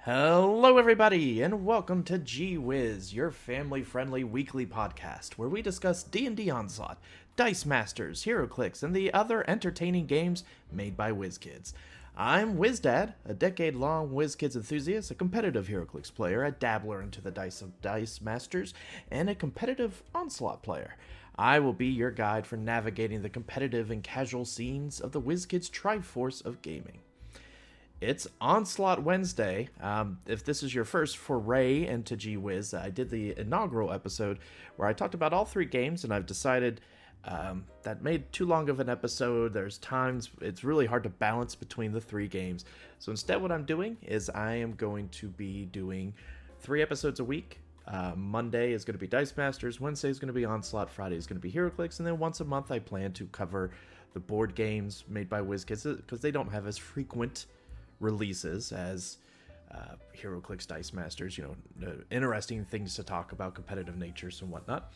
Hello, everybody, and welcome to Whiz, your family-friendly weekly podcast where we discuss D&D Onslaught, Dice Masters, heroclix, and the other entertaining games made by WizKids. I'm WizDad, a decade-long WizKids enthusiast, a competitive heroclix player, a dabbler into the dice of Dice Masters, and a competitive Onslaught player. I will be your guide for navigating the competitive and casual scenes of the WizKids Triforce of gaming. It's Onslaught Wednesday. If this is your first foray into Whiz, I did the inaugural episode where I talked about all three games, and I've decided that made too long of an episode. There's times it's really hard to balance between the three games. So instead what I'm doing is I am going to be doing 3 episodes a week. Monday is going to be Dice Masters, Wednesday is going to be Onslaught, Friday is going to be heroclix, and then once a month I plan to cover the board games made by WizKids because they don't have as frequent releases as heroclix, Dice Masters, interesting things to talk about, competitive natures and whatnot.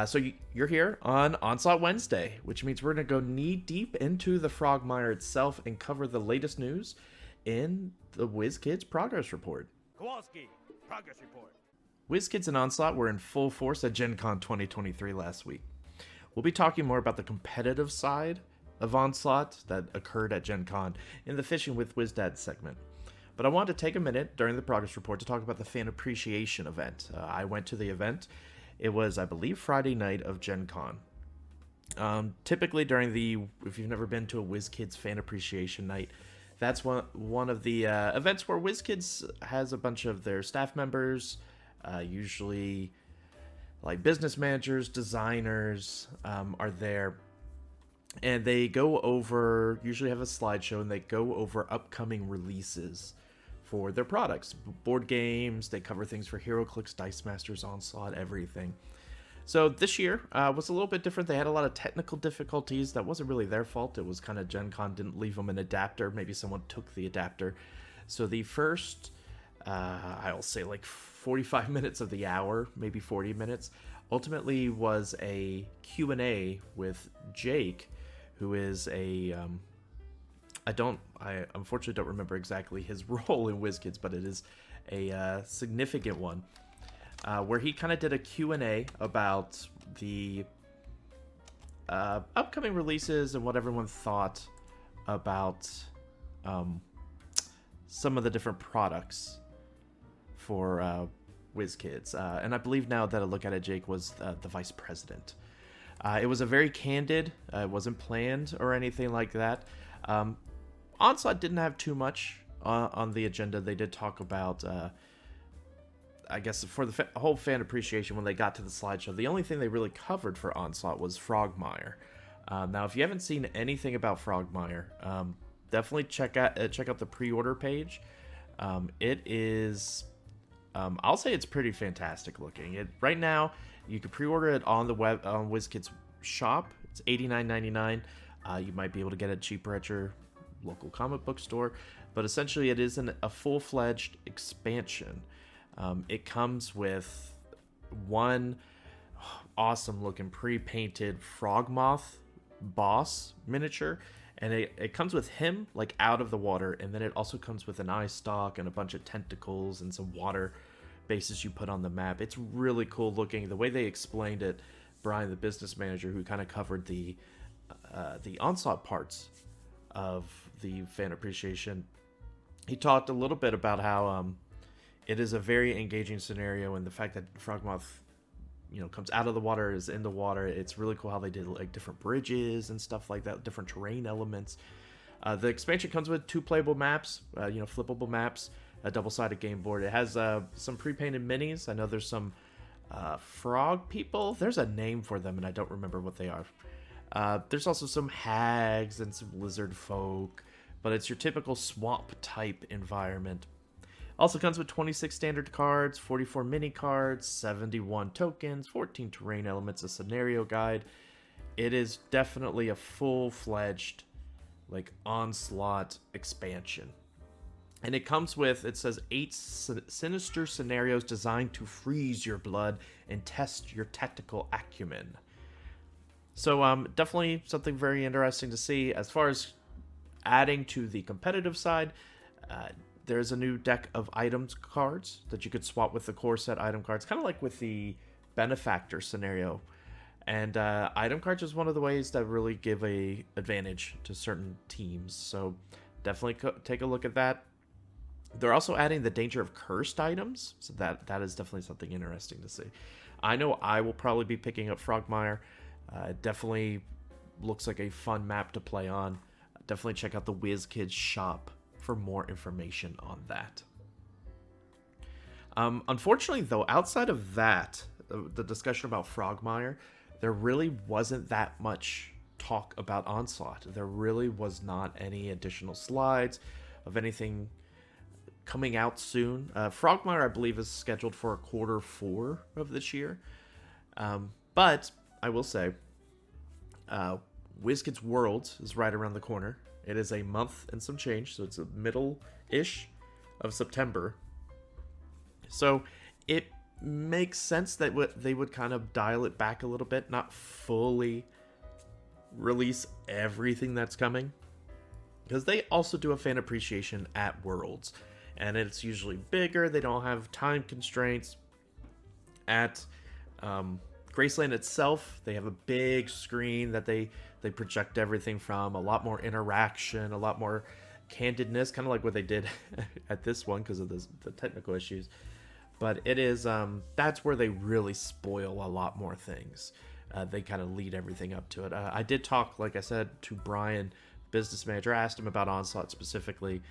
So you're here on Onslaught Wednesday, which means we're going to go knee deep into the Frogmire itself and cover the latest news in the WizKids Progress Report. Kowalski, Progress Report. WizKids and Onslaught were in full force at GenCon 2023 last week. We'll be talking more about the competitive side of Onslaught that occurred at GenCon in the Fishing with WizDad segment. But I wanted to take a minute during the progress report to talk about the fan appreciation event. I went to the event. It was, I believe, Friday night of GenCon. Typically if you've never been to a WizKids fan appreciation night, that's one of the events where WizKids has a bunch of their staff members, usually like business managers, designers, are there. And they go over, usually have a slideshow, and they go over upcoming releases for their products. Board games, they cover things for heroclix, Dice Masters, Onslaught, everything. So this year was a little bit different. They had a lot of technical difficulties. That wasn't really their fault. It was kind of GenCon didn't leave them an adapter. Maybe someone took the adapter. So the first, I'll say like 45 minutes of the hour, maybe 40 minutes, ultimately was a Q&A with Jake, who is I unfortunately don't remember exactly his role in WizKids, but it is a significant one, where he kind of did a Q&A about the upcoming releases and what everyone thought about some of the different products for WizKids. And I believe now that I look at it, Jake was the vice president. It was a very candid, it wasn't planned or anything like that. Onslaught didn't have too much on the agenda. They did talk about, I guess, for the whole fan appreciation when they got to the slideshow, the only thing they really covered for Onslaught was Frogmire. Now, if you haven't seen anything about Frogmire, definitely check out the pre-order page. It is, I'll say it's pretty fantastic looking. Right now, you can pre-order it on the web on WizKids shop. It's $89.99. You might be able to get it cheaper at your local comic book store, but essentially it is a full-fledged expansion. It comes with one awesome-looking pre-painted Frogmoth boss miniature, and it comes with him like out of the water, and then it also comes with an eye stalk and a bunch of tentacles and some water bases you put on the map. It's really cool looking. The way they explained it, Brian, the business manager who kind of covered the Onslaught parts of the fan appreciation, he talked a little bit about how it is a very engaging scenario, and the fact that Frogmoth comes out of the water, is in the water. It's really cool how they did like different bridges and stuff like that, different terrain elements. The expansion comes with 2 playable maps, flippable maps, a double-sided game board. It has some pre-painted minis. I know there's some frog people. There's a name for them, and I don't remember what they are. There's also some hags and some lizard folk, but it's your typical swamp-type environment. Also comes with 26 standard cards, 44 mini cards, 71 tokens, 14 terrain elements, a scenario guide. It is definitely a full-fledged Onslaught expansion. And it comes with, it says, 8 sinister scenarios designed to freeze your blood and test your tactical acumen. So definitely something very interesting to see. As far as adding to the competitive side, there's a new deck of items cards that you could swap with the core set item cards, kind of like with the benefactor scenario. And item cards is one of the ways that really give a advantage to certain teams. So definitely take a look at that. They're also adding the danger of cursed items, so that is definitely something interesting to see. I know I will probably be picking up Frogmire. It definitely looks like a fun map to play on. Definitely check out the WizKids shop for more information on that. Unfortunately, though, outside of that, the discussion about Frogmire, there really wasn't that much talk about Onslaught. There really was not any additional slides of anything coming out soon. Frogmire, I believe, is scheduled for Q4 of this year. But I will say, WizKids Worlds is right around the corner. It is a month and some change, so it's the middle-ish of September. So it makes sense that they would kind of dial it back a little bit, not fully release everything that's coming, because they also do a fan appreciation at Worlds, and it's usually bigger. They don't have time constraints. At Graceland itself, they have a big screen that they project everything from, a lot more interaction, a lot more candidness, kind of like what they did at this one because of the technical issues. But it is, that's where they really spoil a lot more things. They kind of lead everything up to it. I did talk, like I said, to Brian, business manager. I asked him about Onslaught specifically.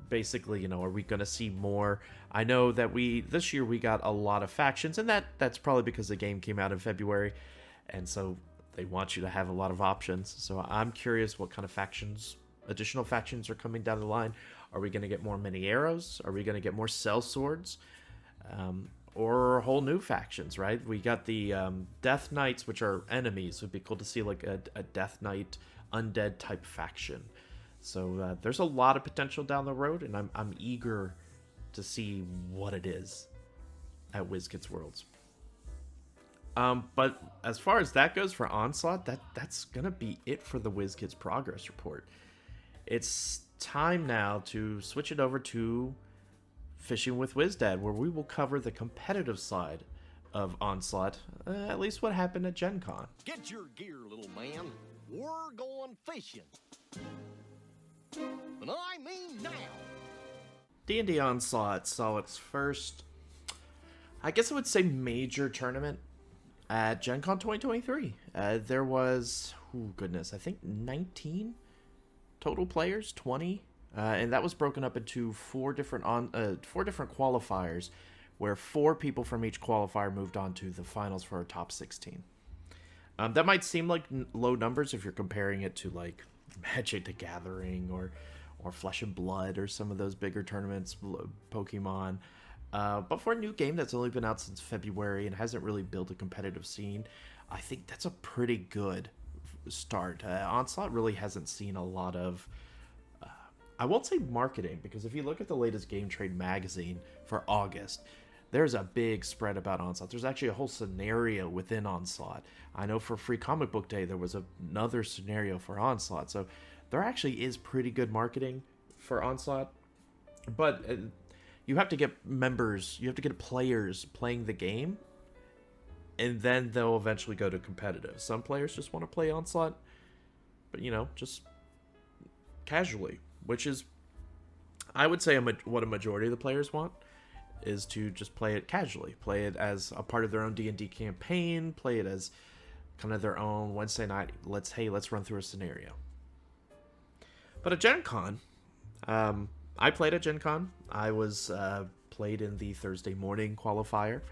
Basically, are we going to see more? I know that this year we got a lot of factions, and that's probably because the game came out in February, and so they want you to have a lot of options. So I'm curious what kind of additional factions are coming down the line. Are we going to get more mini arrows? Are we going to get more cell swords? Or whole new factions, right? We got the Death Knights, which are enemies. It would be cool to see like a Death Knight undead type faction. So there's a lot of potential down the road, and I'm eager to see what it is at WizKids Worlds. But as far as that goes for Onslaught, that's gonna be it for the WizKids progress report. It's time now to switch it over to Fishing with WizDad, where we will cover the competitive side of Onslaught, at least what happened at GenCon. Get your gear, little man. We're going fishing. And I mean now. D&D Onslaught saw its first, I guess I would say, major tournament at GenCon 2023. There was, I think 19 total players, 20. And that was broken up into four different qualifiers, where 4 people from each qualifier moved on to the finals for a top 16. That might seem like low numbers if you're comparing it to like Magic the Gathering or Flesh and Blood or some of those bigger tournaments, Pokemon. But for a new game that's only been out since February and hasn't really built a competitive scene, I think that's a pretty good start. Onslaught really hasn't seen a lot of, I won't say marketing, because if you look at the latest Game Trade magazine for August, there's a big spread about Onslaught. There's actually a whole scenario within Onslaught. I know for Free Comic Book Day, there was another scenario for Onslaught. So there actually is pretty good marketing for Onslaught. But you have to get members, you have to get players playing the game, and then they'll eventually go to competitive. Some players just want to play Onslaught, but just casually, which is, I would say, what a majority of the players want, is to just play it casually, play it as a part of their own D&D campaign, play it as kind of their own Wednesday night, let's run through a scenario. But at GenCon, I played at GenCon. I was played in the Thursday morning qualifier.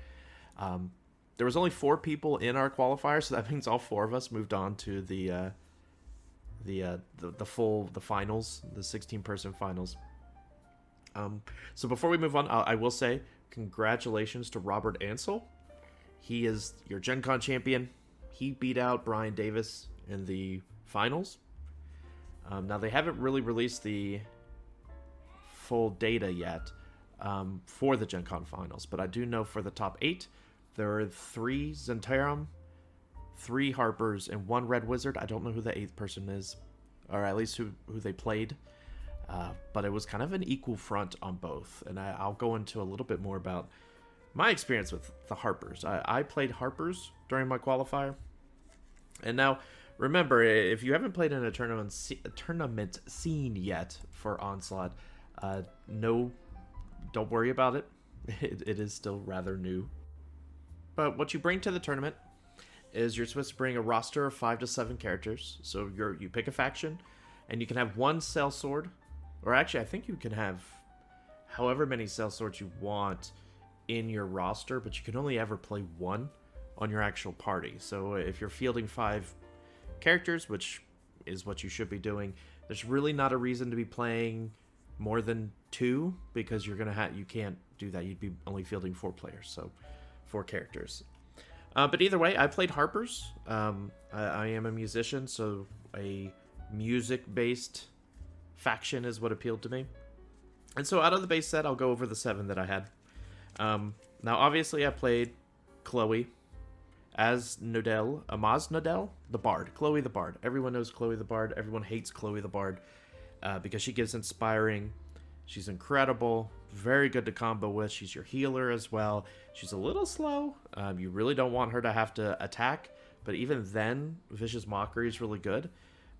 There was only 4 people in our qualifier, so that means all 4 of us moved on to the finals, the 16-person finals. So before we move on, I will say congratulations to Robert Ansel. He is your Gen Con champion. He beat out Brian Davis in the finals. Now, they haven't really released the full data yet for the Gen Con finals, but I do know for the top 8, there are 3 Zentarum, 3 Harpers, and 1 Red Wizard. I don't know who the 8th person is, or at least who they played. but it was kind of an equal front on both. And I'll go into a little bit more about my experience with the Harpers. I played Harpers during my qualifier. And now, remember, if you haven't played in a tournament scene yet for Onslaught, no, don't worry about it. It is still rather new. But what you bring to the tournament is you're supposed to bring a roster of 5 to 7 characters. So you pick a faction, and you can have one sellsword, or actually I think you can have however many sellswords you want in your roster, but you can only ever play one on your actual party. So if you're fielding 5 characters, which is what you should be doing, there's really not a reason to be playing more than 2, because you can't do that. You'd be only fielding 4 players, so 4 characters. But either way, I played Harpers. I am a musician, so a music-based faction is what appealed to me. And so out of the base set, I'll go over the 7 that I had. Now, obviously, I played Chloe as Nodell, Amaz Nodell, the Bard. Chloe the Bard. Everyone knows Chloe the Bard. Everyone hates Chloe the Bard because she gives inspiring. She's incredible. Very good to combo with. She's your healer as well. She's a little slow. You really don't want her to have to attack. But even then, Vicious Mockery is really good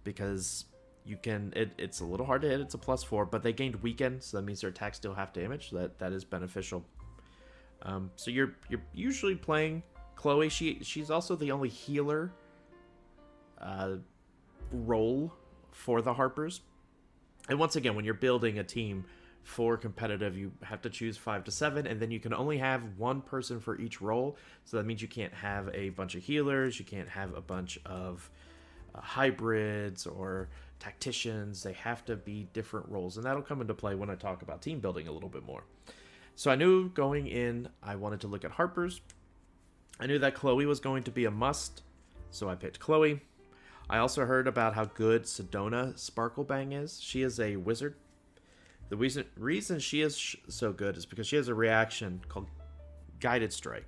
because you can. It's a little hard to hit. It's a +4, but they gained Weaken, so that means their attacks still have damage. So that is beneficial. So you're usually playing Chloe. She's also the only healer role for the Harpers. And once again, when you're building a team for competitive, you have to choose 5 to 7, and then you can only have one person for each role. So that means you can't have a bunch of healers, you can't have a bunch of hybrids or tacticians. They have to be different roles, and that'll come into play when I talk about team building a little bit more. So I knew going in, I wanted to look at Harpers. I knew that Chloe was going to be a must, so I picked Chloe. I also heard about how good Sedona Sparklebang is. She is a wizard. The reason she is so good is because she has a reaction called Guided Strike.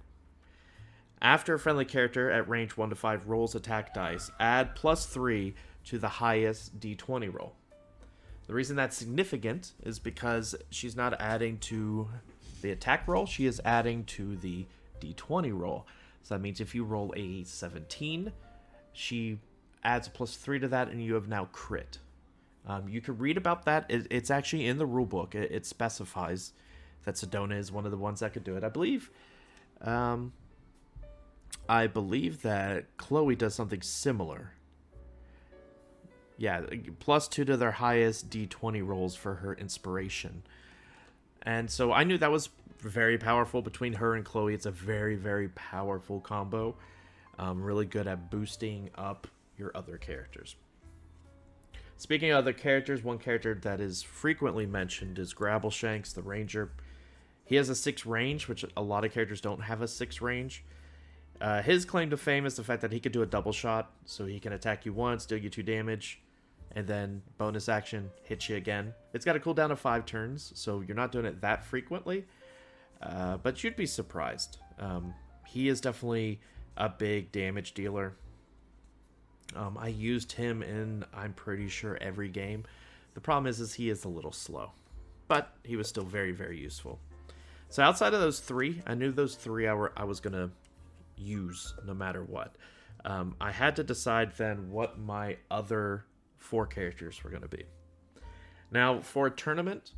After a friendly character at range 1 to 5 rolls attack dice, add +3 to the highest d20 roll. The reason that's significant is because she's not adding to the attack roll, she is adding to the d20 roll. So that means if you roll a 17, she adds a +3 to that, and you have now crit. You can read about that. It's actually in the rulebook. It specifies that Sedona is one of the ones that could do it. I believe that Chloe does something similar. Yeah, +2 to their highest d20 rolls for her inspiration. And so I knew that was very powerful between her and Chloe. It's a very, very powerful combo. Really good at boosting up your other characters. Speaking of other characters, one character that is frequently mentioned is Grabbleshanks, the Ranger. He has a 6 range, which a lot of characters don't have a 6 range. His claim to fame is the fact that he could do a double shot, so he can attack you once, deal you 2 damage, and then bonus action, hit you again. It's got a cooldown of 5 turns, so you're not doing it that frequently, but you'd be surprised. He is definitely a big damage dealer. I used him in, I'm pretty sure, every game. The problem is he is a little slow, but he was still very, very useful. So outside of those 3, I knew those 3 I was going to use no matter what. I had to decide then what my other 4 characters were going to be. Now, for a tournament,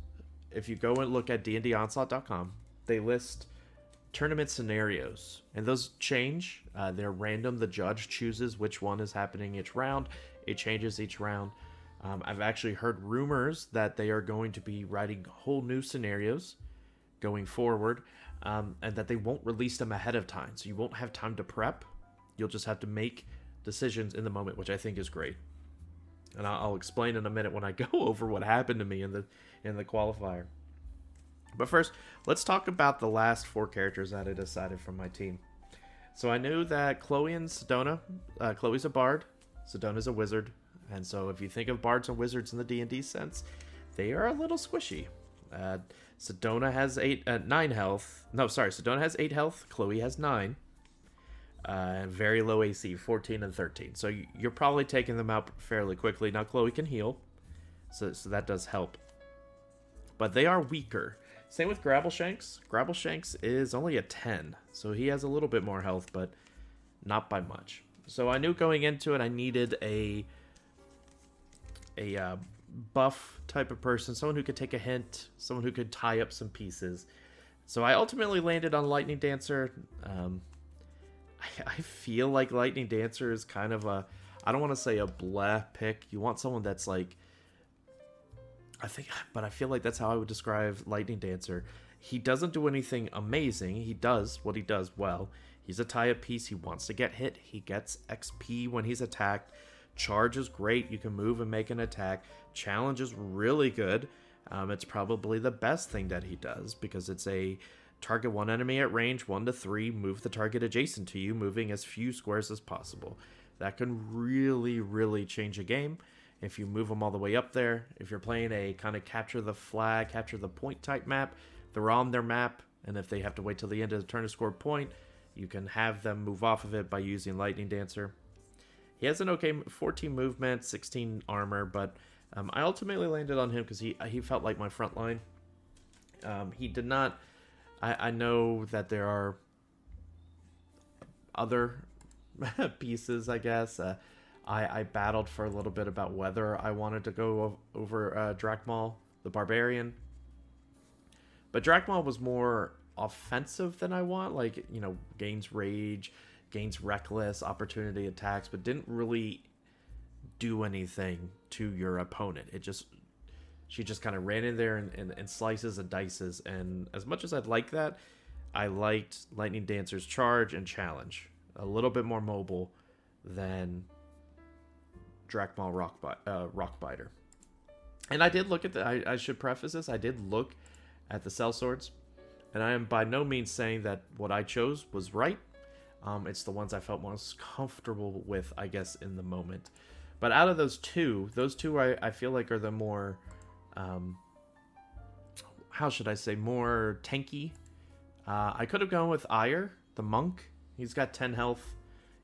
if you go and look at dndonslaught.com, they list tournament scenarios, and those change. They're random. The judge chooses which one is happening each round. It changes each round. I've actually heard rumors that they are going to be writing whole new scenarios going forward, and that they won't release them ahead of time, so you won't have time to prep. You'll just have to make decisions in the moment, which I think is great. And I'll explain in a minute when I go over what happened to me in the qualifier. But first, let's talk about the last 4 characters that I decided from my team. So I knew that Chloe and Sedona, Chloe's a bard, Sedona's a wizard, and so if you think of bards and wizards in the D&D sense, they are a little squishy. Sedona has 9 health. No, sorry, Sedona has 8 health, Chloe has 9. And very low AC, 14 and 13. So you're probably taking them out fairly quickly. Now Chloe can heal, so that does help but they are weaker. Same with Grabbleshanks. Grabbleshanks is only a 10, so he has a little bit more health, but not by much. So I knew going into it I needed a buff type of person, someone who could take a hint, someone who could tie up some pieces. So I ultimately landed on Lightning Dancer. I feel like Lightning Dancer is kind of a, I don't want to say a bleh pick. You want someone that's like, I feel like that's how I would describe Lightning Dancer. He doesn't do anything amazing. He does what he does well. He's a tie-up piece. He wants to get hit. He gets XP when he's attacked. Charge is great. You can move and make an attack. Challenge is really good. It's probably the best thing that he does because it's a target one enemy at range 1 to 3, move the target adjacent to you, moving as few squares as possible. That can really, really change a game if you move them all the way up there. If you're playing a kind of capture the flag, capture the point type map, they're on their map, and if they have to wait till the end of the turn to score a point, you can have them move off of it by using Lightning Dancer. He has an okay 14 movement, 16 armor, but I ultimately landed on him because he felt like my front line. He did not... I know that there are other pieces, I guess. I battled for a little bit about whether I wanted to go over Drakmal, the Barbarian. But Drakmal was more offensive than I want. Like, you know, gains rage, gains reckless, opportunity attacks, but didn't really do anything to your opponent. She just kind of ran in there and slices and dices. And as much as I'd like that, I liked Lightning Dancer's charge and challenge. A little bit more mobile than Drakmal Rockbiter. And I did look at I should preface this, I did look at the sellswords. And I am by no means saying that what I chose was right. It's the ones I felt most comfortable with, I guess, in the moment. But out of those two I feel like are the more, how should I say, more tanky. I could have gone with Ire, the monk. He's got 10 health.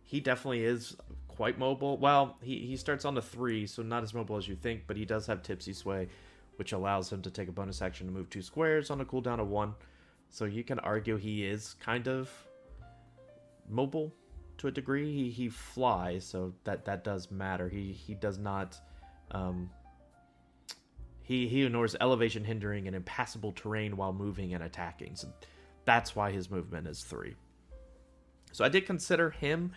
He definitely is quite mobile. Well, he starts on the 3, so not as mobile as you think, but he does have Tipsy Sway, which allows him to take a bonus action to move 2 squares on a cooldown of 1. So you can argue he is kind of mobile to a degree. He flies, so that does matter. He does not... He ignores elevation hindering and impassable terrain while moving and attacking. So that's why his movement is 3. So I did consider him,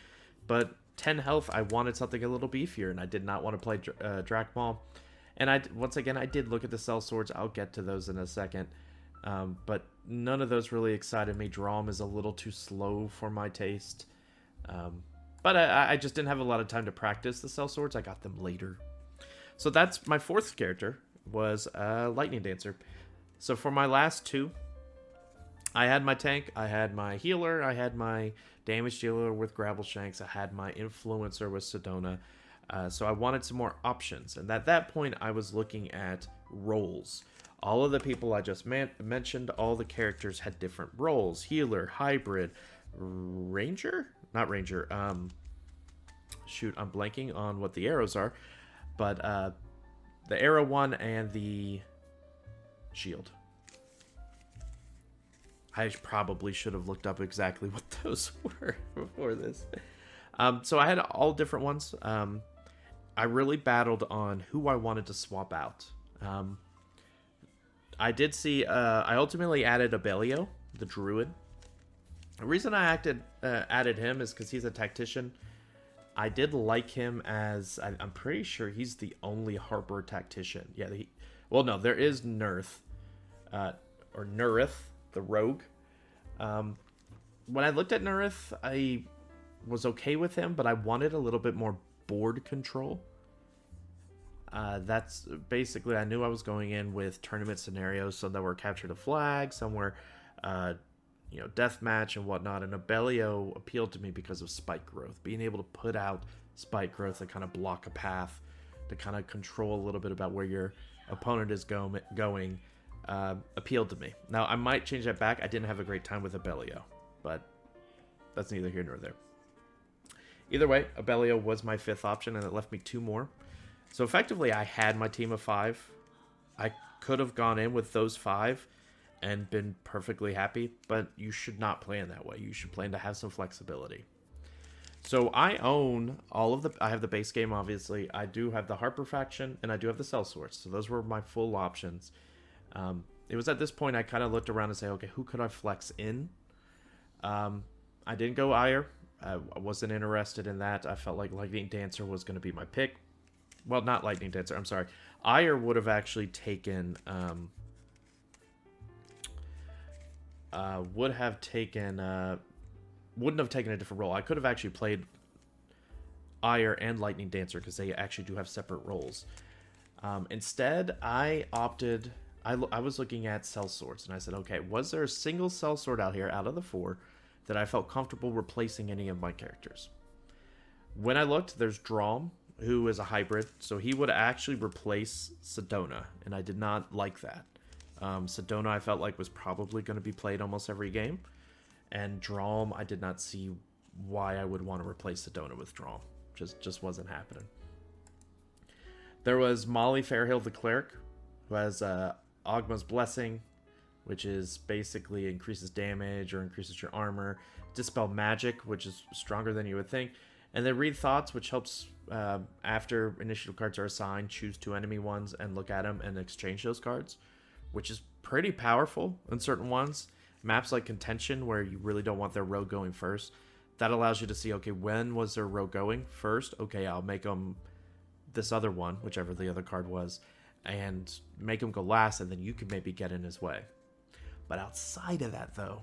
but 10 health, I wanted something a little beefier, and I did not want to play Drakmal. And once again, I did look at the sellswords. I'll get to those in a second. But none of those really excited me. Drom is a little too slow for my taste. But I just didn't have a lot of time to practice the sellswords. I got them later. So that's my 4th character, was Lightning Dancer. So for my last 2, I had my tank, I had my healer, I had my damage dealer with Grabbleshanks, I had my influencer with Sedona. So I wanted some more options. And at that point, I was looking at roles. All of the people I just mentioned, all the characters had different roles. Healer, hybrid, ranger? Not ranger. Shoot, I'm blanking on what the arrows are. But the arrow one and the shield. I probably should have looked up exactly what those were before this. So I had all different ones. I really battled on who I wanted to swap out. I did see, I ultimately added Abelio, the druid. The reason I added him is because he's a tactician. I did like him as, I'm pretty sure he's the only Harper tactician. Yeah, well, no, there is Nurth, or Nurith, the rogue. When I looked at Nurith, I was okay with him, but I wanted a little bit more board control. That's basically, I knew I was going in with tournament scenarios, so that were capture the flag, some were, deathmatch and whatnot, and Abelio appealed to me because of spike growth. Being able to put out spike growth to kind of block a path, to kind of control a little bit about where your opponent is going, appealed to me. Now, I might change that back. I didn't have a great time with Abelio, but that's neither here nor there. Either way, Abelio was my 5th option, and it left me 2 more. So effectively, I had my team of 5. I could have gone in with those 5 and been perfectly happy, but you should not plan that way. You should plan to have some flexibility. So I own all of the... I have the base game, obviously. I do have the Harper faction, and I do have the sellswords. So those were my full options. It was at this point I kind of looked around and say, okay, who could I flex in? I didn't go Ire. I wasn't interested in that. I felt like Lightning Dancer was going to be my pick. Well, not Lightning Dancer. I'm sorry. Ire would have actually taken... wouldn't have taken a different role. I could have actually played Ire and Lightning Dancer because they actually do have separate roles. Instead, I opted... I was looking at sellswords, and I said, okay, was there a single sellsword out here out of the 4 that I felt comfortable replacing any of my characters? When I looked, there's Drom, who is a hybrid, so he would actually replace Sedona, and I did not like that. Sedona I felt like was probably going to be played almost every game, and Drom I did not see why I would want to replace Sedona with Drom. Just wasn't happening. There was Molly Fairhill the Cleric, who has Ogma's Blessing, which is basically increases damage or increases your armor. Dispel Magic, which is stronger than you would think. And then Read Thoughts, which helps after initiative cards are assigned, choose 2 enemy ones and look at them and exchange those cards, which is pretty powerful in certain ones. Maps like Contention, where you really don't want their rogue going first, that allows you to see, okay, when was their rogue going first? Okay, I'll make them this other one, whichever the other card was, and make him go last, and then you can maybe get in his way. But outside of that, though,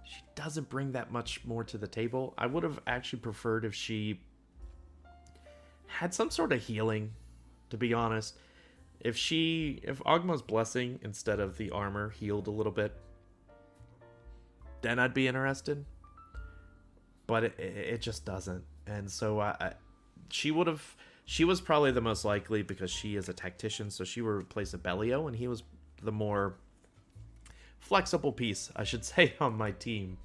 she doesn't bring that much more to the table. I would have actually preferred if she had some sort of healing, to be honest. If Ogma's Blessing, instead of the armor, healed a little bit, then I'd be interested. But it just doesn't. And so she was probably the most likely because she is a tactician, so she would replace Abellio, and he was the more flexible piece, I should say, on my team.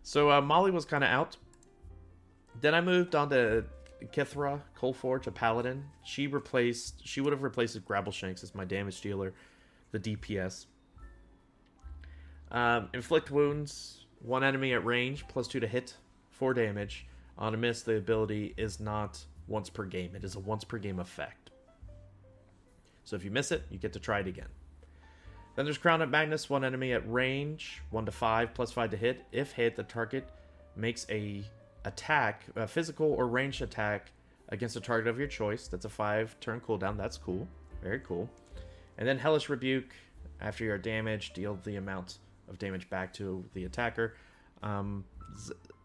So Molly was kind of out. Then I moved on to Kithra Coalforge, a paladin. She would have replaced Grabbleshanks as my damage dealer, the DPS. Inflict wounds, 1 enemy at range, +2 to hit, 4 damage. On a miss, the ability is not once per game. It is a once per game effect. So if you miss it, you get to try it again. Then there's Crown of Magnus, 1 enemy at range, 1 to 5, +5 to hit. If hit, the target makes a physical or ranged attack against a target of your choice. That's a 5-turn cooldown. That's cool. Very cool. And then Hellish Rebuke. After you're damaged, deal the amount of damage back to the attacker.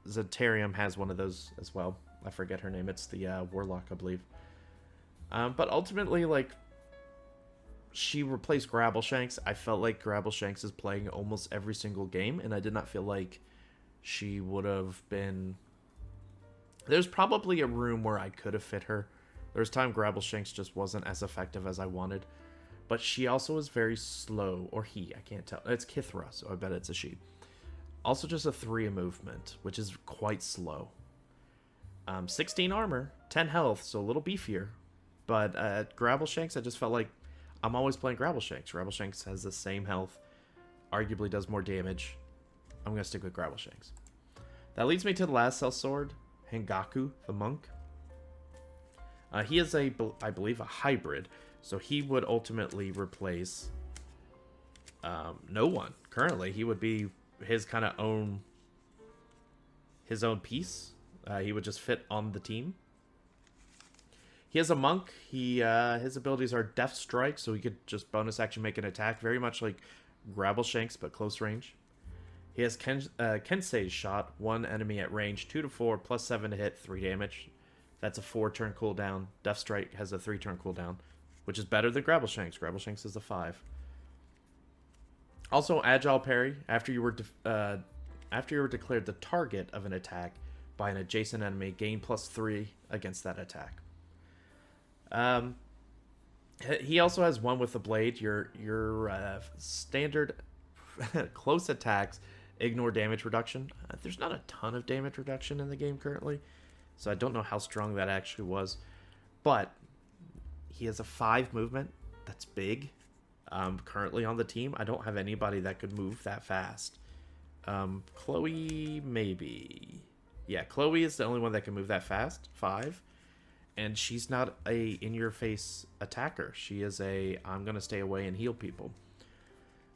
Zetarium has one of those as well. I forget her name. It's the Warlock, I believe. But ultimately, like, she replaced Grabbleshanks. I felt like Grabbleshanks is playing almost every single game, and I did not feel like she would have been... There's probably a room where I could have fit her. There's time Grabbleshanks just wasn't as effective as I wanted. But she also is very slow, or he, I can't tell. It's Kithra, so I bet it's a she. Also just a 3 movement, which is quite slow. 16 armor, 10 health, so a little beefier. But Grabbleshanks, I just felt like I'm always playing Grabbleshanks. Grabbleshanks has the same health, arguably does more damage. I'm going to stick with Grabbleshanks. That leads me to the last sellsword, Hengaku, the monk. He is I believe, a hybrid, so he would ultimately replace no one. Currently, he would be his kind of own piece. He would just fit on the team. He is a monk. His abilities are Death Strike, so he could just bonus action make an attack, very much like Grabbleshanks, but close range. He has Kensei's Shot, 1 enemy at range, 2 to 4, +7 to hit, 3 damage. That's a 4-turn cooldown. Death Strike has a 3-turn cooldown, which is better than Grabbleshanks. Grabbleshanks is a 5. Also, Agile Parry. After you were declared the target of an attack by an adjacent enemy, gain +3 against that attack. He also has 1 with the blade. Your standard close attacks ignore damage reduction. There's not a ton of damage reduction in the game currently, so I don't know how strong that actually was. But he has a 5 movement. That's big. Currently on the team, I don't have anybody that could move that fast. Chloe, maybe. Yeah, Chloe is the only one that can move that fast. 5. And she's not a in-your-face attacker. She is a, I'm going to stay away and heal people.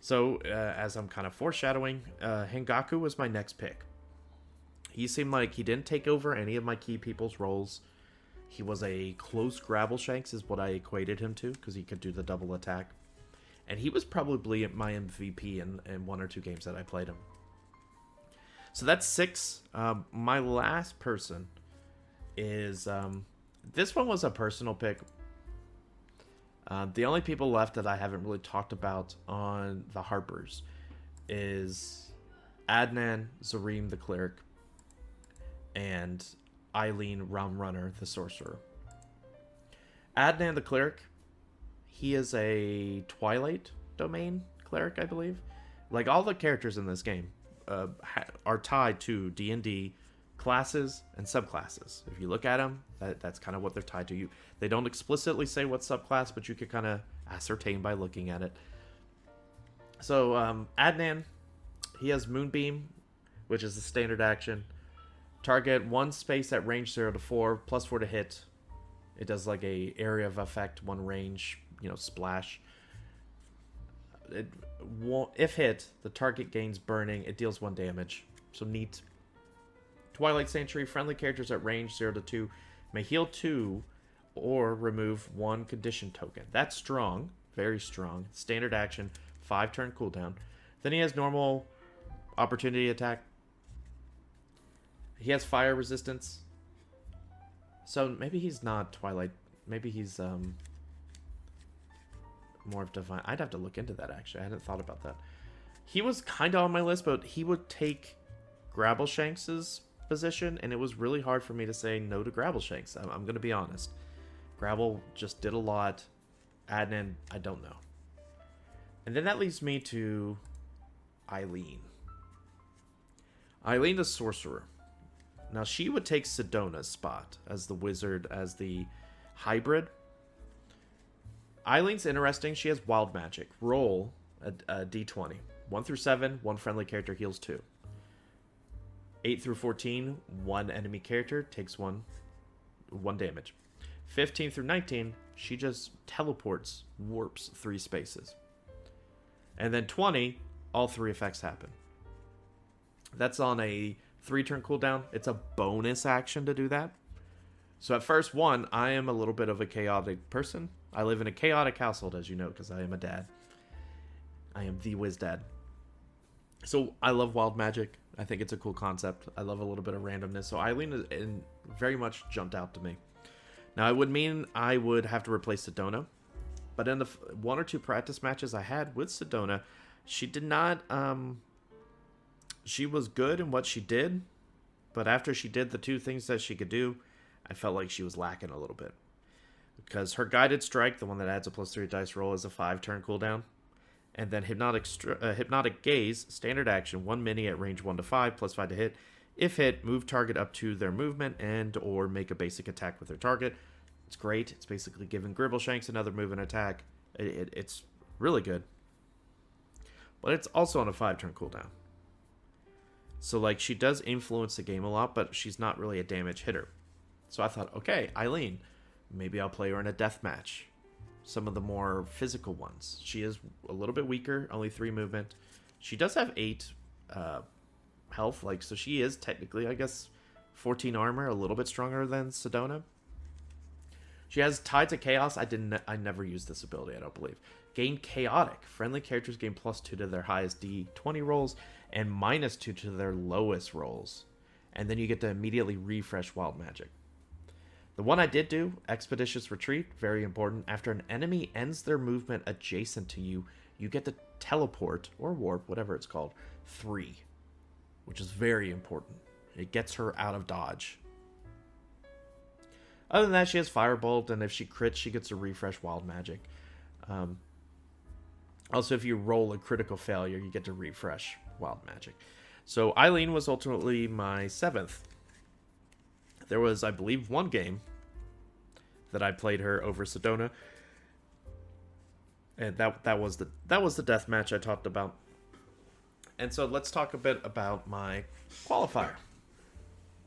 So, as I'm kind of foreshadowing, Hengaku was my next pick. He seemed like he didn't take over any of my key people's roles. He was a close grabble shanks is what I equated him to, because he could do the double attack. And he was probably my MVP in 1 or 2 games that I played him. So that's 6. My last person is... this one was a personal pick. The only people left that I haven't really talked about on the Harpers is Adnan, Zareem the Cleric, and Eileen Realm Runner the Sorcerer. Adnan the Cleric, he is a Twilight domain cleric, I believe. Like, all the characters in this game are tied to D&D classes and subclasses. If you look at them, that's kind of what they're tied to. They don't explicitly say what subclass, but you can kind of ascertain by looking at it. So Adnan, he has Moonbeam, which is the standard action. Target 1 space at range 0 to 4, +4 to hit. It does like a area of effect, 1 range, splash. If hit, the target gains burning. It deals 1 damage. So neat. Twilight Sanctuary, friendly characters at range 0 to 2 may heal 2 or remove 1 condition token. That's strong. Very strong. Standard action, 5 turn cooldown. Then he has normal opportunity attack. He has fire resistance. So maybe he's not Twilight. Maybe he's more of Divine. I'd have to look into that, actually. I hadn't thought about that. He was kind of on my list, but he would take Grabbleshanks' position, and it was really hard for me to say no to Grabbleshanks. I'm going to be honest. Grabble just did a lot. Adnan, I don't know. And then that leads me to Eileen. Eileen the Sorcerer. Now, she would take Sedona's spot as the wizard, as the hybrid. Eileen's interesting. She has wild magic. Roll a d20. 1 through 7, 1 friendly character heals 2. 8 through 14, 1 enemy character takes 1 damage. 15 through 19, she just teleports, warps 3 spaces. And then 20, all 3 effects happen. That's on a 3-turn cooldown. It's a bonus action to do that. So at first, 1, I am a little bit of a chaotic person. I live in a chaotic household, as you know, because I am a dad. I am the WizDad. So I love wild magic. I think it's a cool concept. I love a little bit of randomness. So Eileen very much jumped out to me. Now, it would mean I would have to replace Sedona. But in the 1 or 2 practice matches I had with Sedona, she did not... she was good in what she did. But after she did the 2 things that she could do, I felt like she was lacking a little bit. Because her Guided Strike, the one that adds a +3 dice roll, is a 5-turn cooldown. And then Hypnotic Gaze, standard action, 1 mini at range 1 to 5, +5 to hit. If hit, move target up to their movement and or make a basic attack with their target. It's great. It's basically giving Gribbleshanks another move and attack. It's really good. But it's also on a 5-turn cooldown. So, like, she does influence the game a lot, but she's not really a damage hitter. So I thought, okay, Eileen, maybe I'll play her in a death match. Some of the more physical ones. She is a little bit weaker, only 3 movement. She does have 8 health, like, so she is technically, I guess, 14 armor, a little bit stronger than Sedona. She has Tied to Chaos. I never used this ability, I don't believe. Gain Chaotic. Friendly characters gain +2 to their highest D20 rolls and -2 to their lowest rolls. And then you get to immediately refresh wild magic. The one I did do, Expeditious Retreat, very important. After an enemy ends their movement adjacent to you, you get to teleport, or warp, whatever it's called, 3. Which is very important. It gets her out of dodge. Other than that, she has Firebolt, and if she crits, she gets to refresh wild magic. Also, if you roll a critical failure, you get to refresh wild magic. So Eileen was ultimately my 7th. There was, I believe, 1 game that I played her over Sedona. And that was the death match I talked about. And so let's talk a bit about my qualifier.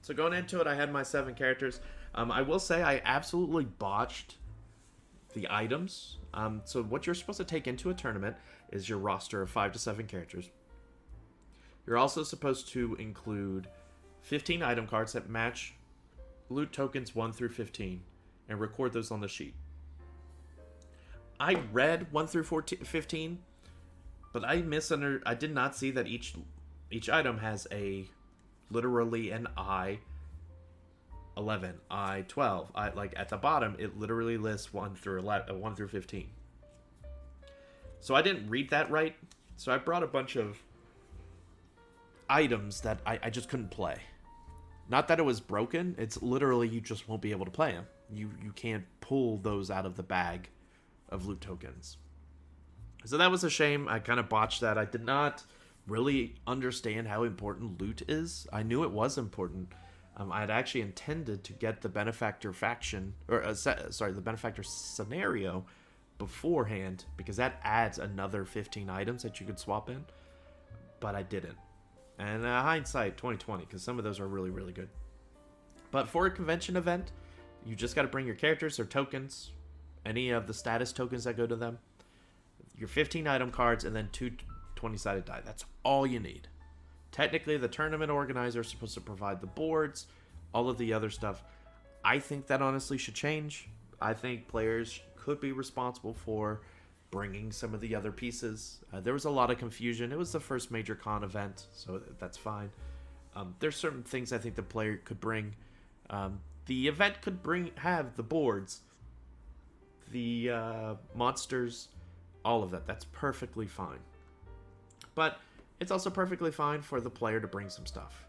So going into it, I had my 7 characters. I will say I absolutely botched the items. So what you're supposed to take into a tournament is your roster of 5 to 7 characters. You're also supposed to include 15 item cards that match loot tokens 1 through 15 and record those on the sheet. I read 1 through 15, but I did not see that each item has literally an I 11, I 12. Like at the bottom, it literally lists 1 through 15. So I didn't read that right. So I brought a bunch of items that I just couldn't play. Not that it was broken. It's literally you just won't be able to play them. You can't pull those out of the bag of loot tokens. So that was a shame. I kind of botched that. I did not really understand how important loot is. I knew it was important. I had actually intended to get the benefactor faction, or the benefactor scenario beforehand, because that adds another 15 items that you could swap in, but I didn't. And hindsight 2020, because some of those are really, really good. But for a convention event, you just got to bring your characters or tokens, any of the status tokens that go to them, your 15 item cards, and then 2 20-sided die. That's all you need. Technically, the tournament organizer is supposed to provide the boards, all of the other stuff. I think that honestly should change. I think players could be responsible for bringing some of the other pieces. There was a lot of confusion. It was the first major con event, so that's fine. There's certain things I think the player could bring. The event could have the boards, the monsters, all of that. That's perfectly fine. But it's also perfectly fine for the player to bring some stuff.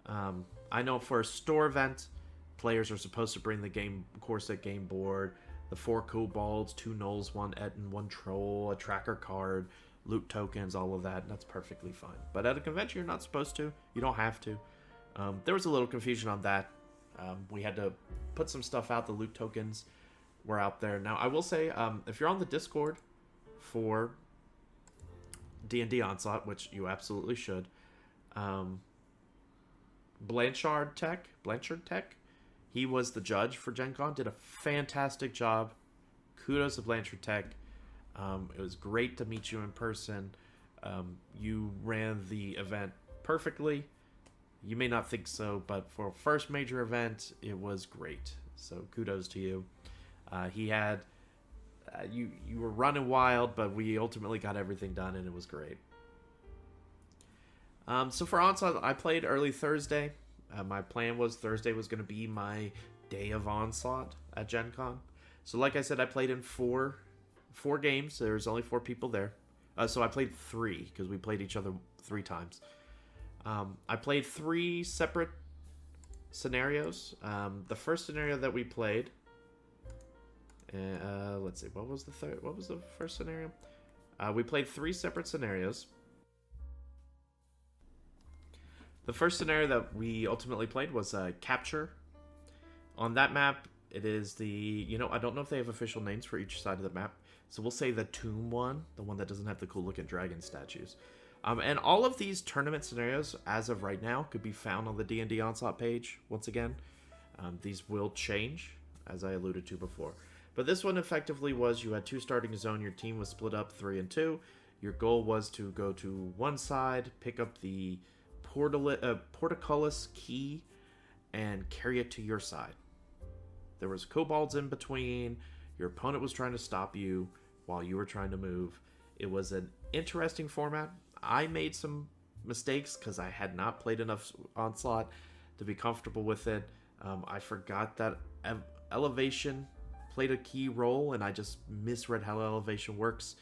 I know for a store event, players are supposed to bring the core set game board, the 4 kobolds, 2 gnolls, 1 Etten, 1 troll, a tracker card, loot tokens, all of that. And that's perfectly fine. But at a convention, you're not supposed to. You don't have to. There was a little confusion on that. We had to put some stuff out. The loot tokens were out there. Now, I will say, if you're on the Discord for D&D Onslaught, which you absolutely should, Blanchard Tech, he was the judge for GenCon, did a fantastic job. Kudos to Blanchard Tech. It was great to meet you in person. You ran the event perfectly. You may not think so, but for a first major event, it was great. So kudos to you. He had you were running wild, but we ultimately got everything done, and it was great. So for Onslaught, I played early Thursday. My plan was Thursday was going to be my day of Onslaught at GenCon. So like I said, I played in four games. There was only 4 people there. So I played 3, because we played each other 3 times. I played 3 separate scenarios. The first scenario that we played... let's see, what was the first scenario? We played 3 separate scenarios. The first scenario that we ultimately played was Capture. On that map, it is I don't know if they have official names for each side of the map, so we'll say the Tomb one, the one that doesn't have the cool looking dragon statues. And all of these tournament scenarios, as of right now, could be found on the D&D Onslaught page, once again. These will change, as I alluded to before. But this one effectively was you had 2 starting zone, your team was split up 3 and 2. Your goal was to go to one side, pick up the portcullis key, and carry it to your side. There was kobolds in between. Your opponent was trying to stop you while you were trying to move. It was an interesting format. I made some mistakes because I had not played enough Onslaught to be comfortable with it. I forgot that elevation played a key role, and I just misread how elevation works.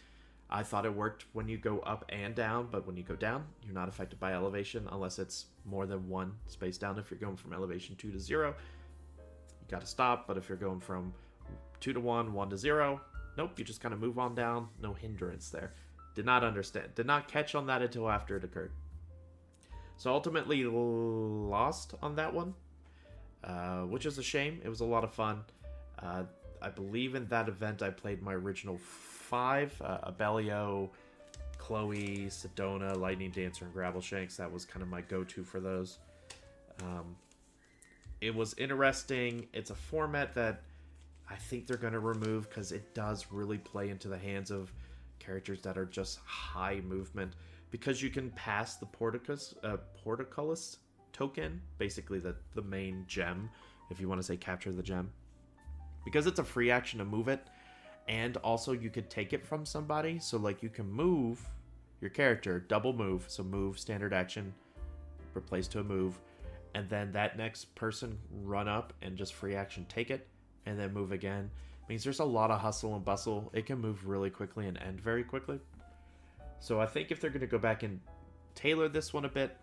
I thought it worked when you go up and down, but when you go down, you're not affected by elevation unless it's more than 1 space down. If you're going from elevation 2 to 0, you got to stop. But if you're going from 2 to 1, 1 to 0, nope, you just kind of move on down. No hindrance there. Did not understand. Did not catch on that until after it occurred. So ultimately lost on that one, which is a shame. It was a lot of fun. I believe in that event I played my original 5, Abellio, Chloe, Sedona, Lightning Dancer, and Gravelshanks. That was kind of my go-to for those. It was interesting. It's a format that I think they're going to remove because it does really play into the hands of characters that are just high movement. Because you can pass the Portcullis token, basically the main gem, if you want to say capture the gem. Because it's a free action to move it, and also you could take it from somebody. So like you can move your character, double move, so move, standard action, replace to a move, and then that next person run up and just free action take it, and then move again. Means there's a lot of hustle and bustle. It can move really quickly and end very quickly. So I think if they're going to go back and tailor this one a bit,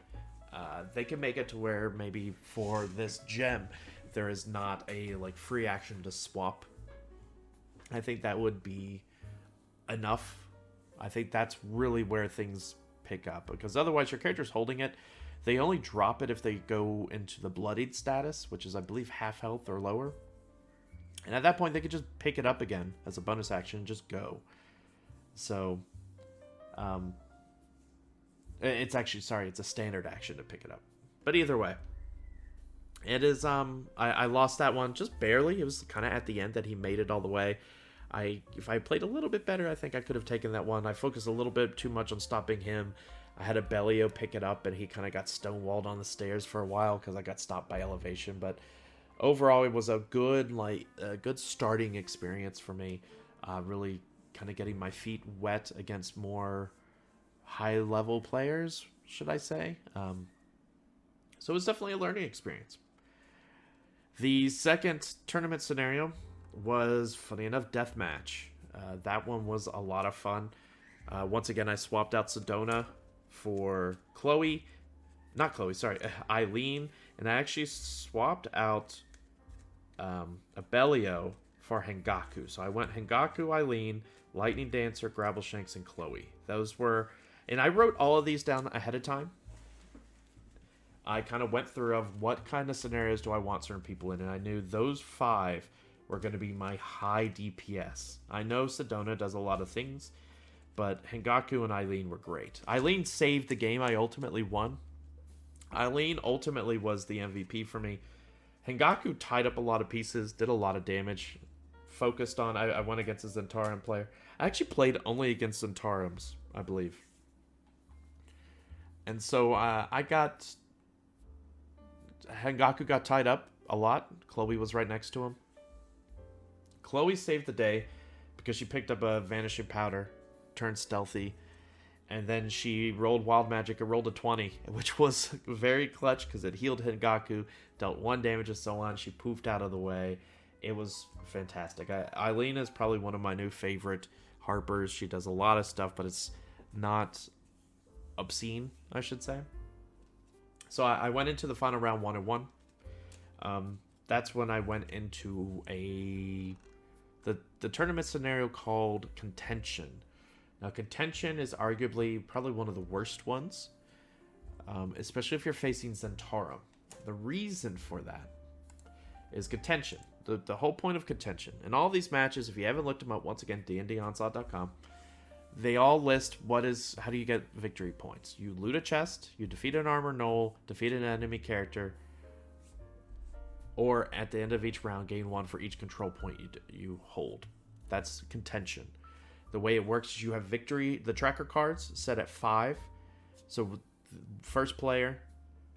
they can make it to where maybe for this gem, there is not a like free action to swap. I think that would be enough. I think that's really where things pick up, because otherwise your character's holding it. They only drop it if they go into the bloodied status, which is I believe half health or lower. And at that point they could just pick it up again as a bonus action and just go. So it's a standard action to pick it up. But either way, it is, I lost that one just barely. It was kind of at the end that he made it all the way. If I played a little bit better, I think I could have taken that one. I focused a little bit too much on stopping him. I had a Bellio pick it up, and he kind of got stonewalled on the stairs for a while because I got stopped by elevation. But overall, it was a good starting experience for me. Really kind of getting my feet wet against more high-level players, should I say. So it was definitely a learning experience. The second tournament scenario was, funny enough, Deathmatch. That one was a lot of fun. Once again, I swapped out Sedona for Eileen, and I actually swapped out Abellio for Hengaku. So I went Hengaku, Eileen, Lightning Dancer, Gravelshanks, and Chloe. Those were, and I wrote all of these down ahead of time. I kind of went through of what kind of scenarios do I want certain people in, and I knew those 5 were going to be my high DPS. I know Sedona does a lot of things, but Hengaku and Eileen were great. Eileen saved the game. I ultimately won. Eileen ultimately was the MVP for me. Hengaku tied up a lot of pieces, did a lot of damage, focused on... I went against a Zentarum player. I actually played only against Zentarums, I believe. And so I got... Hengaku got tied up a lot. Chloe was right next to him. Chloe saved the day because she picked up a Vanishing Powder, turned stealthy, and then she rolled Wild Magic and rolled a 20, which was very clutch because it healed Hengaku, dealt 1 damage and so on. She poofed out of the way. It was fantastic. Eileen is probably one of my new favorite Harpers. She does a lot of stuff, but it's not obscene, I should say. So I went into the final round 1-1. That's when I went into the tournament scenario called Contention. Now, Contention is arguably probably one of the worst ones, especially if you're facing Zentarum. The reason for that is Contention. The whole point of Contention. And all these matches, if you haven't looked them up, once again, dndonslaught.com, they all list how do you get victory points. You loot a chest, you defeat an armor knoll, defeat an enemy character, or at the end of each round, gain 1 for each control point you hold. That's Contention. The way it works is you have victory, the tracker cards set at 5. So first player,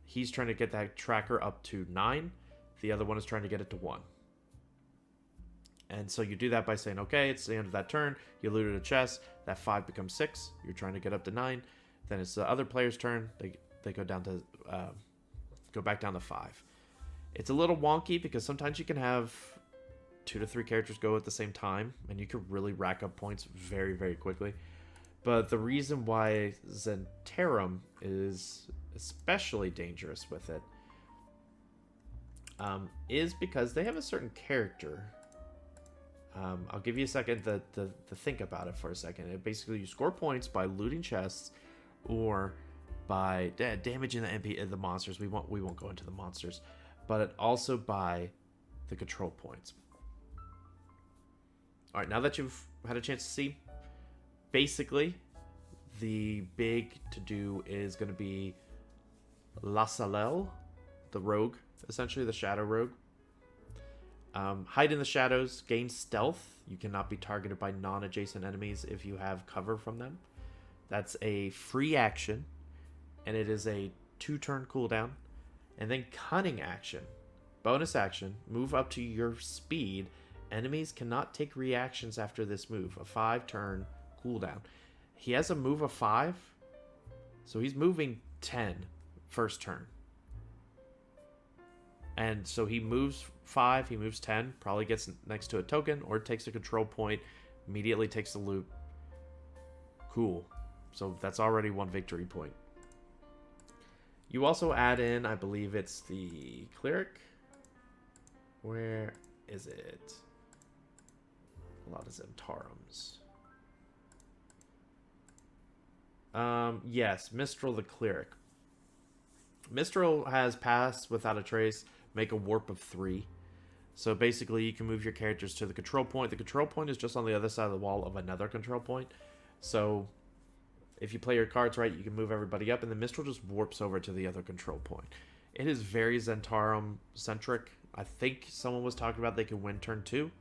he's trying to get that tracker up to 9. The other one is trying to get it to 1. And so you do that by saying, okay, it's the end of that turn. You looted a chest. That 5 becomes 6. You're trying to get up to 9. Then it's the other player's turn. They go down to go back down to 5. It's a little wonky because sometimes you can have 2 to 3 characters go at the same time, and you can really rack up points very, very quickly. But the reason why Zentarum is especially dangerous with it is because they have a certain character. I'll give you a second to think about it for a second. Basically, you score points by looting chests or by damaging the monsters. We won't go into the monsters, but also by the control points. All right, now that you've had a chance to see, basically, the big to-do is going to be La Salelle, the rogue, essentially the shadow rogue. Hide in the shadows, gain stealth. You cannot be targeted by non-adjacent enemies if you have cover from them. That's a free action, and it is a 2-turn cooldown. And then cunning action, bonus action, move up to your speed. Enemies cannot take reactions after this move, a 5-turn cooldown. He has a move of 5, so he's moving 10 first turn. And so he moves 5, he moves 10, probably gets next to a token, or takes a control point, immediately takes the loot. Cool. So that's already 1 victory point. You also add in, I believe it's the cleric. Where is it? A lot of Zentarums. Yes, Mistral the cleric. Mistral has pass without a trace, make a warp of 3. So basically you can move your characters to the control point. The control point is just on the other side of the wall of another control point. So if you play your cards right, you can move everybody up, and the Mistral just warps over to the other control point. It is very Zentarum centric. I think someone was talking about they can win turn 2.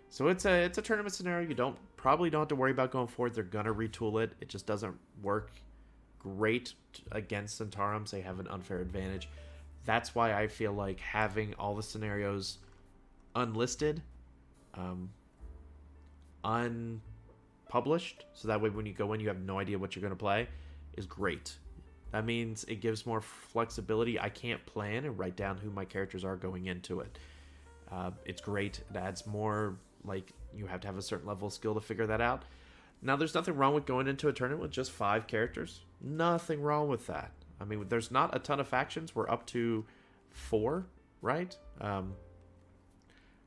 So it's a tournament scenario. You probably don't have to worry about going forward. They're gonna retool it. It just doesn't work great against Zentarums. They have an unfair advantage. That's why I feel like having all the scenarios unlisted, unpublished, so that way when you go in you have no idea what you're going to play, is great. That means it gives more flexibility. I can't plan and write down who my characters are going into it. It's great. It adds more, like, you have to have a certain level of skill to figure that out. Now, there's nothing wrong with going into a tournament with just 5 characters. Nothing wrong with that. I mean, there's not a ton of factions. We're up to 4, right?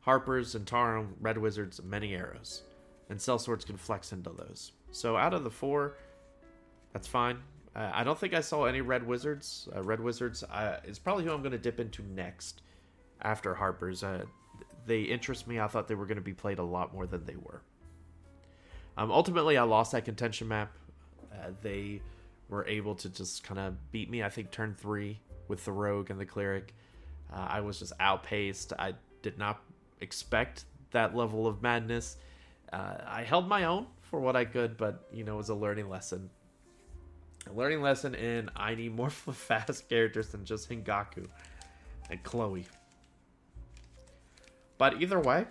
Harpers, Zentarum, Red Wizards, many arrows. And sellswords can flex into those. So out of the 4, that's fine. I don't think I saw any Red Wizards. Red Wizards is probably who I'm going to dip into next after Harpers. They interest me. I thought they were going to be played a lot more than they were. Ultimately, I lost that contention map. They were able to just kind of beat me, I think, turn 3 with the Rogue and the Cleric. I was just outpaced. I did not expect that level of madness. I held my own for what I could, but, you know, it was a learning lesson. A learning lesson in I need more fast characters than just Hingaku and Chloe. But either way,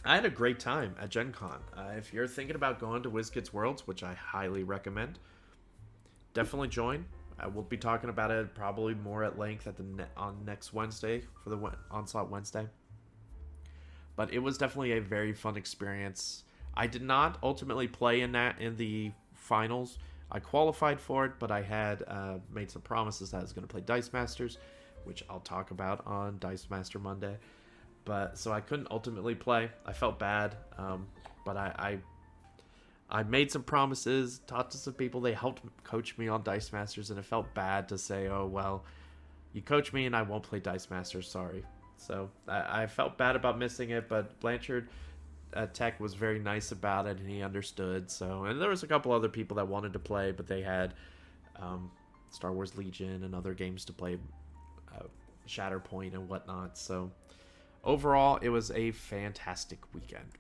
I had a great time at GenCon. If you're thinking about going to WizKids Worlds, which I highly recommend, definitely join. I will be talking about it probably more at length at on next Wednesday for the Onslaught Wednesday. But it was definitely a very fun experience. I did not ultimately play in the finals. I qualified for it, but I had made some promises that I was going to play Dice Masters, which I'll talk about on Dice Master Monday. But so I couldn't ultimately play. I felt bad, but I made some promises, talked to some people. They helped coach me on Dice Masters, and it felt bad to say, oh, well, you coach me and I won't play Dice Masters, sorry. So I felt bad about missing it, but Blanchard Tech was very nice about it, and he understood. So, and there was a couple other people that wanted to play, but they had Star Wars Legion and other games to play, Shatterpoint and whatnot. So overall, it was a fantastic weekend.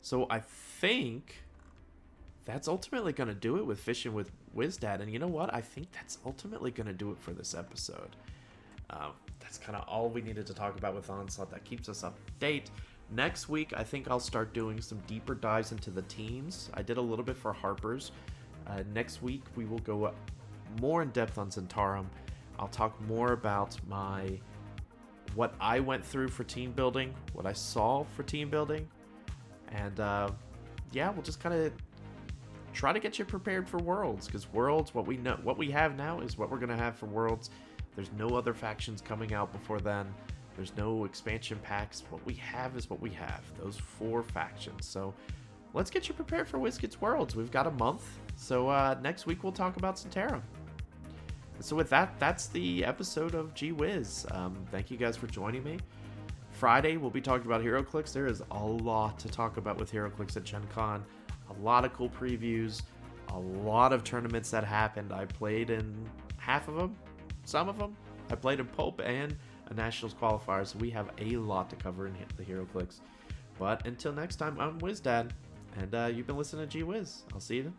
So I think that's ultimately going to do it with Fishing with WizDad. And you know what? I think that's ultimately going to do it for this episode. That's kind of all we needed to talk about with Onslaught. That keeps us up to date. Next week, I think I'll start doing some deeper dives into the teams. I did a little bit for Harper's. Next week, we will go more in depth on Zentarum. I'll talk more about what I went through for team building, what I saw for team building, and yeah, we'll just kind of try to get you prepared for Worlds, because Worlds, what we have now is what we're gonna have for Worlds. There's no other factions coming out before then. There's no expansion packs. What we have is what we have. Those 4 factions. So let's get you prepared for WizKids Worlds. We've got a month. So next week we'll talk about Zentarum. So with that, that's the episode of Gee Whiz. Thank you guys for joining me. Friday, we'll be talking about heroclix. There is a lot to talk about with heroclix at GenCon. A lot of cool previews, a lot of tournaments that happened. I played in half of them, some of them. I played in Pope and a Nationals qualifier, so we have a lot to cover in the heroclix. But until next time, I'm WizDad, and you've been listening to G Wiz. I'll see you then.